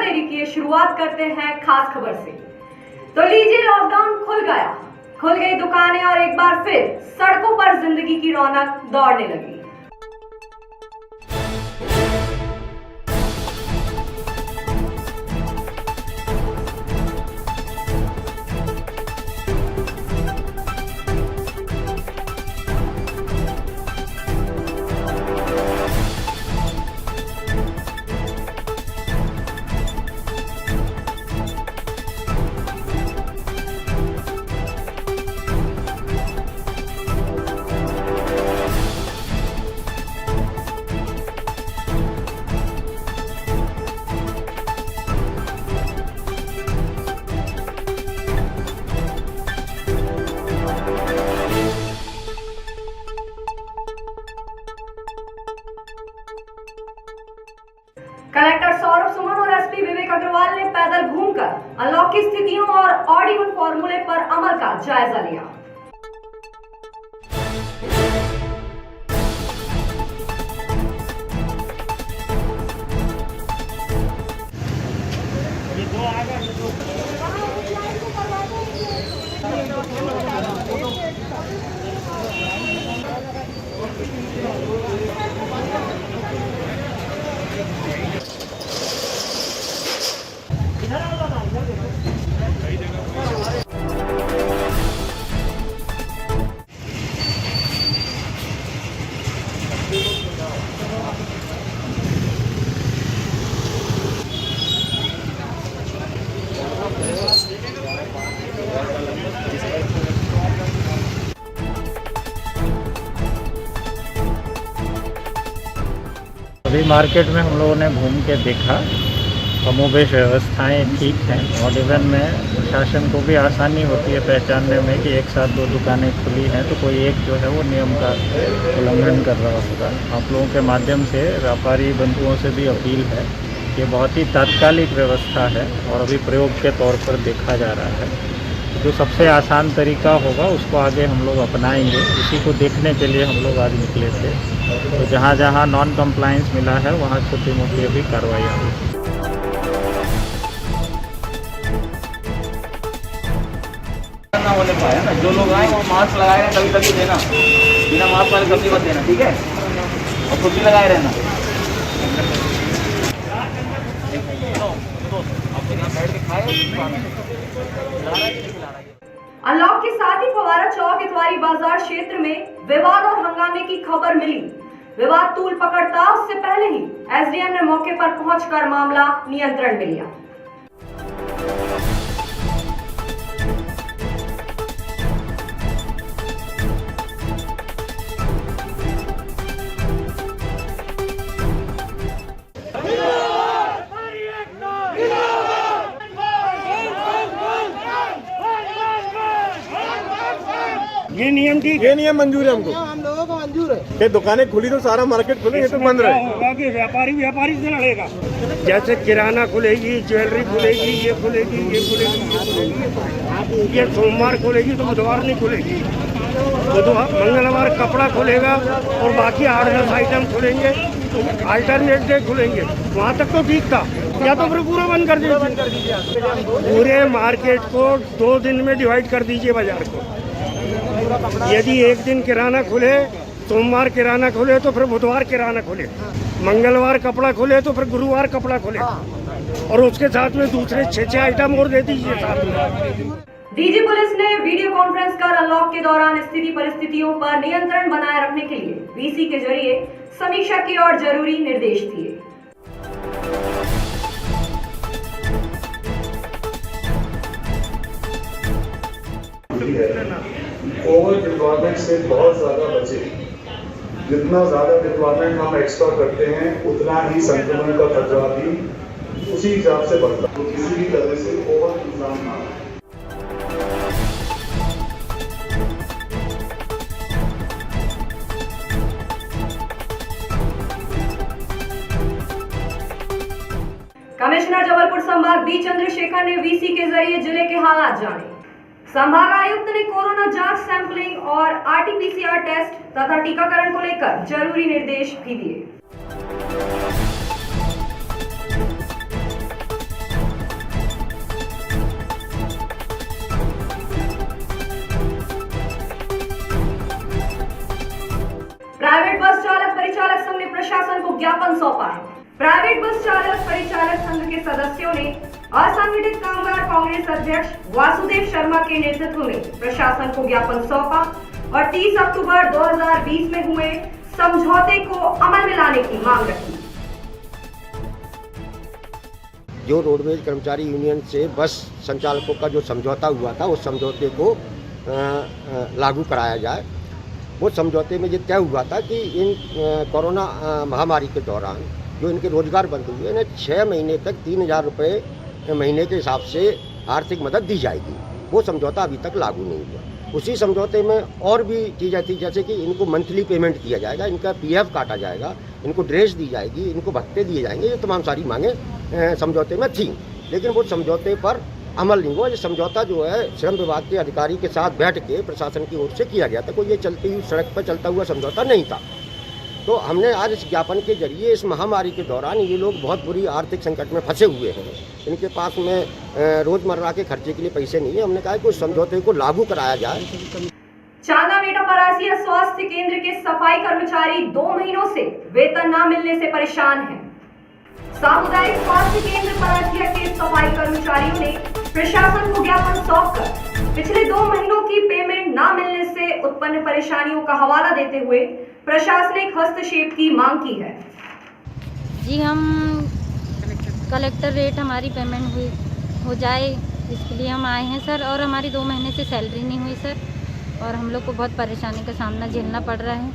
सवेरे की शुरुआत करते हैं खास खबर से। तो लीजिए, लॉकडाउन खुल गया, खुल गई दुकानें और एक बार फिर सड़कों पर जिंदगी की रौनक दौड़ने लगी। कलेक्टर सौरभ सुमन और एसपी विवेक अग्रवाल ने पैदल घूमकर अनलॉक की स्थितियों और ऑड-इवन फॉर्मूले पर अमल का जायजा लिया। अभी मार्केट में हम लोगों ने घूम के देखा, कमोबेश व्यवस्थाएं ठीक हैं और इवन में प्रशासन को भी आसानी होती है पहचानने में कि एक साथ दो दुकानें खुली हैं तो कोई एक जो है वो नियम का उल्लंघन कर रहा होगा। आप लोगों के माध्यम से व्यापारी बंधुओं से भी अपील है कि बहुत ही तात्कालिक व्यवस्था है और अभी प्रयोग के तौर पर देखा जा रहा है। जो सबसे आसान तरीका होगा उसको आगे हम लोग अपनाएंगे। इसी को देखने के लिए हम लोग आज निकले थे। तो जहाँ जहाँ नॉन कंप्लायंस मिला है वहाँ छोटी मोटी अभी कार्रवाई हुई। ना होने पाया ना, जो लोग आए वो मास्क लगाए रहे, कभी कभी देना, बिना मास्क वाले कभी मत देना, ठीक है, और खुद भी लगाए रहना। अनलॉक के साथ ही फवारा चौक इतवारी बाजार क्षेत्र में विवाद और हंगामे की खबर मिली। विवाद तूल पकड़ता उससे पहले ही एसडीएम ने मौके पर पहुंचकर मामला नियंत्रण में लिया। ये नियम ठीक, ये नियम मंजूर है हमको। हम लोगों को मंजूर है। ये दुकानें खुली तो सारा मार्केट खुले, ये तो बंद रहे। होगा कि व्यापारी से लड़ेगा। जैसे किराना खुलेगी, ज्वेलरी खुलेगी, ये खुलेगी, ये खुलेगी, ये खुलेगी। ये सोमवार खुलेगी तो बुधवार नहीं खुलेगी। बुधवार मंगलवार कपड़ा खुलेगा और बाकी 8-10 आइटम खुलेंगे, अल्टरनेट डे खुलेंगे। वहाँ तक तो ठीक था, या तो फिर पूरा बंद कर दीजिए। पूरे मार्केट को 2 दिन में डिवाइड कर दीजिए बाजार को। यदि एक दिन किराना खुले, सोमवार किराना खुले तो फिर बुधवार किराना खुले, मंगलवार कपड़ा खुले तो फिर गुरुवार कपड़ा खुले, और उसके साथ में दूसरे 6 आइटम और दे दीजिए साथ में। डीजी पुलिस ने वीडियो कॉन्फ्रेंस कर अनलॉक के दौरान स्थिति परिस्थितियों पर नियंत्रण बनाए रखने के लिए वीसी के जरिए समीक्षा की और जरूरी निर्देश दिए। ओवर डिप्लॉयमेंट से बहुत ज़्यादा बचे। जितना ज़्यादा डिप्लॉयमेंट हम एक्स्ट्रा करते हैं उतना ही संक्रमण का खतरा भी उसी हिसाब से बढ़ता है। तो किसी भी तरह से ओवर इंतजाम ना हो। कमिश्नर जबलपुर संभाग बी चंद्रशेखर ने वीसी के जरिए जिले के हालात जाने। संभाग आयुक्त ने कोरोना जांच, सैंपलिंग और आरटीपीसीआर टेस्ट तथा टीकाकरण को लेकर जरूरी निर्देश भी दिए। चालक संघ ने प्रशासन को ज्ञापन सौंपा है। प्राइवेट बस चालक परिचालक संघ के सदस्यों ने असंगठित कामगार कांग्रेस अध्यक्ष वासुदेव शर्मा के नेतृत्व में प्रशासन को ज्ञापन सौंपा और 30 अक्टूबर 2020 में हुए समझौते को अमल में लाने की मांग रखी। जो रोडवेज कर्मचारी यूनियन से बस संचालकों का जो समझौता हुआ था उस समझौते को लागू कराया जाए। वो समझौते में ये तय हुआ था कि इन कोरोना महामारी के दौरान जो इनके रोजगार बंद हुए इन्हें 6 महीने तक 3,000 रुपये महीने के हिसाब से आर्थिक मदद दी जाएगी। वो समझौता अभी तक लागू नहीं हुआ। उसी समझौते में और भी चीज़ें थी, जैसे कि इनको मंथली पेमेंट किया जाएगा, इनका PF काटा जाएगा, इनको ड्रेस दी जाएगी, इनको भत्ते दिए जाएंगे। ये तमाम सारी मांगें समझौते में थी, लेकिन वो समझौते पर अमल नहीं हुआ। ये समझौता जो है श्रम विभाग के अधिकारी के साथ बैठ के प्रशासन की ओर से किया गया था। कोई ये चलती हुई सड़क पर चलता हुआ समझौता नहीं था। तो हमने आज इस ज्ञापन के जरिए इस महामारी के दौरान ये लोग बहुत बुरी आर्थिक संकट में फंसे हुए हैं, इनके पास में रोजमर्रा के खर्चे के लिए पैसे नहीं है। हमने कहा कि उस समझौते को लागू कराया जाए। चांदामेटा परासिया स्वास्थ्य केंद्र के सफाई कर्मचारी 2 महीनों से वेतन न मिलने से परेशान हैं। सामुदायिक स्वास्थ्य केंद्र परासिया के सफाई कर्मचारियों ने प्रशासन को ज्ञापन सौंपकर पिछले 2 महीनों की पेमेंट न मिलने से उत्पन्न परेशानियों का हवाला देते हुए प्रशासनिक हस्तक्षेप की मांग की है। जी, हम कलेक्टर रेट हमारी पेमेंट हो जाए इसके लिए हम आए हैं सर, और हमारी 2 महीने से सैलरी नहीं हुई सर, और हम लोग को बहुत परेशानी का सामना झेलना पड़ रहा है।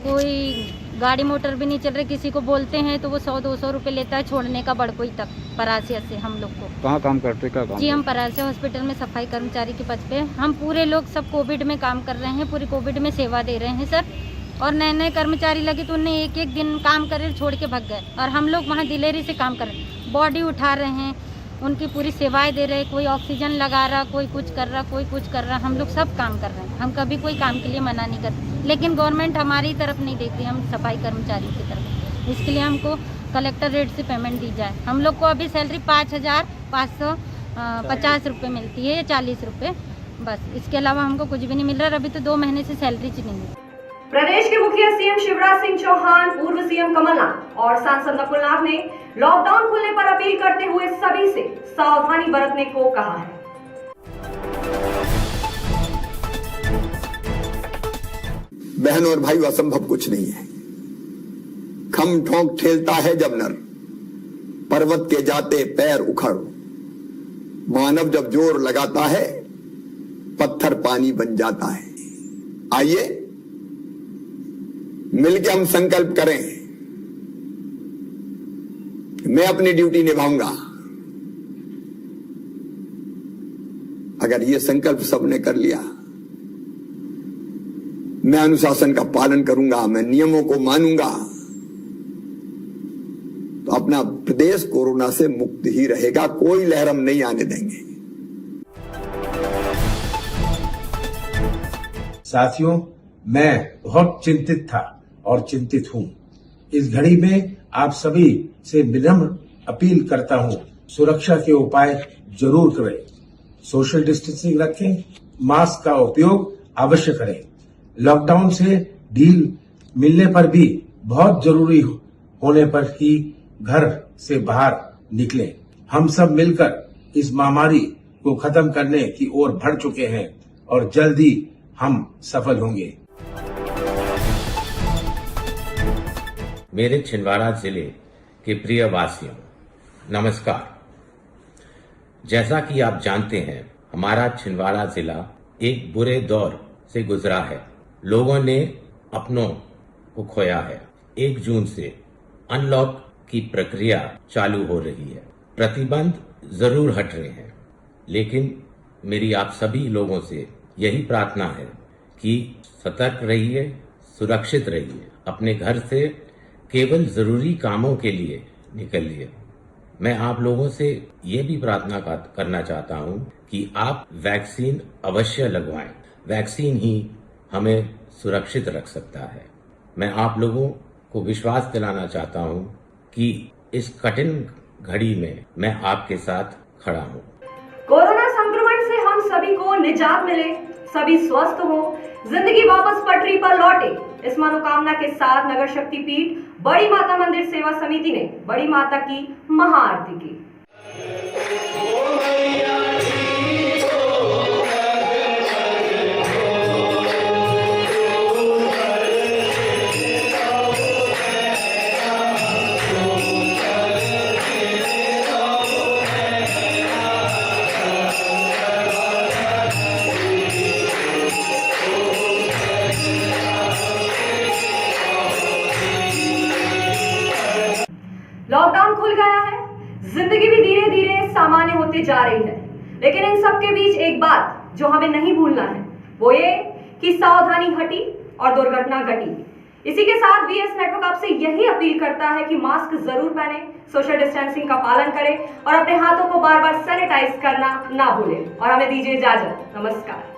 कोई गाड़ी मोटर भी नहीं चल रही, किसी को बोलते हैं तो वो 100-200 रुपये लेता है छोड़ने का बड़कोई तक परासिया से हम लोग को। कहाँ काम करते क्या काम? जी, हम परासिया हॉस्पिटल में सफाई कर्मचारी के पद पे हम पूरे लोग सब कोविड में काम कर रहे हैं, पूरी कोविड में सेवा दे रहे हैं सर। और नए कर्मचारी लगे तो उन्हें एक दिन काम करे छोड़ के भाग गए, और हम लोग वहाँ दिलेरी से काम कर रहे हैं, बॉडी उठा रहे हैं, उनकी पूरी सेवाएं दे रहे हैं। कोई ऑक्सीजन लगा रहा, कोई कुछ कर रहा, कोई कुछ कर रहा, हम लोग सब काम कर रहे हैं। हम कभी कोई काम के लिए मना नहीं करते, लेकिन गवर्नमेंट हमारी तरफ नहीं देखती, हम सफाई कर्मचारी की तरफ। इसके लिए हमको कलेक्टर रेट से पेमेंट दी जाए। हम लोग को अभी सैलरी 5,550 रुपये मिलती है या 40 रुपये, बस। इसके अलावा हमको कुछ भी नहीं मिल रहा। अभी तो 2 महीने से सैलरी नहीं है। प्रदेश के मुखिया सीएम शिवराज सिंह चौहान, पूर्व सीएम कमलनाथ और सांसद नकुलनाथ ने लॉकडाउन खुलने पर अपील करते हुए सभी से सावधानी बरतने को कहा है। बहन और भाई, असंभव कुछ नहीं है। खम ठोंक ठेलता है जब नर, पर्वत के जाते पैर उखड़। मानव जब जोर लगाता है, पत्थर पानी बन जाता है। आइए मिलकर हम संकल्प करें, मैं अपनी ड्यूटी निभाऊंगा। अगर ये संकल्प सबने कर लिया, मैं अनुशासन का पालन करूंगा, मैं नियमों को मानूंगा, तो अपना प्रदेश कोरोना से मुक्त ही रहेगा। कोई लहर हम नहीं आने देंगे। साथियों, मैं बहुत चिंतित था और चिंतित हूं। इस घड़ी में आप सभी से विनम्र अपील करता हूं, सुरक्षा के उपाय जरूर करें, सोशल डिस्टेंसिंग रखें, मास्क का उपयोग अवश्य करें। लॉकडाउन से ढील मिलने पर भी बहुत जरूरी होने पर ही घर से बाहर निकलें। हम सब मिलकर इस महामारी को खत्म करने की ओर बढ़ चुके हैं और जल्दी हम सफल होंगे। मेरे छिंदवाड़ा जिले के प्रिय वासियों, नमस्कार। जैसा कि आप जानते हैं, हमारा छिंदवाड़ा जिला एक बुरे दौर से गुजरा है। लोगों ने अपनों को खोया है। 1 जून से अनलॉक की प्रक्रिया चालू हो रही है। प्रतिबंध जरूर हट रहे हैं, लेकिन मेरी आप सभी लोगों से यही प्रार्थना है कि सतर्क रहिए, सुरक्षित रहिए, अपने घर से केवल जरूरी कामों के लिए निकलिए। मैं आप लोगों से ये भी प्रार्थना करना चाहता हूं कि आप वैक्सीन अवश्य लगवाएं। वैक्सीन ही हमें सुरक्षित रख सकता है। मैं आप लोगों को विश्वास दिलाना चाहता हूं कि इस कठिन घड़ी में मैं आपके साथ खड़ा हूं। कोरोना संक्रमण से हम सभी को निजात मिले, सभी स्वस्थ हो, जिंदगी वापस पटरी पर लौटे, इस मनोकामना के साथ नगर शक्ति पीठ बड़ी माता मंदिर सेवा समिति ने बड़ी माता की महाआरती की। लॉकडाउन खुल गया है, जिंदगी भी धीरे धीरे सामान्य होते जा रही है, लेकिन इन सब के बीच एक बात जो हमें नहीं भूलना है वो ये कि सावधानी हटी और दुर्घटना घटी। इसी के साथ VS नेटवर्क आपसे यही अपील करता है कि मास्क जरूर पहने, सोशल डिस्टेंसिंग का पालन करें और अपने हाथों को बार बार सैनिटाइज करना ना भूलें। और हमें दीजिए इजाजत। नमस्कार।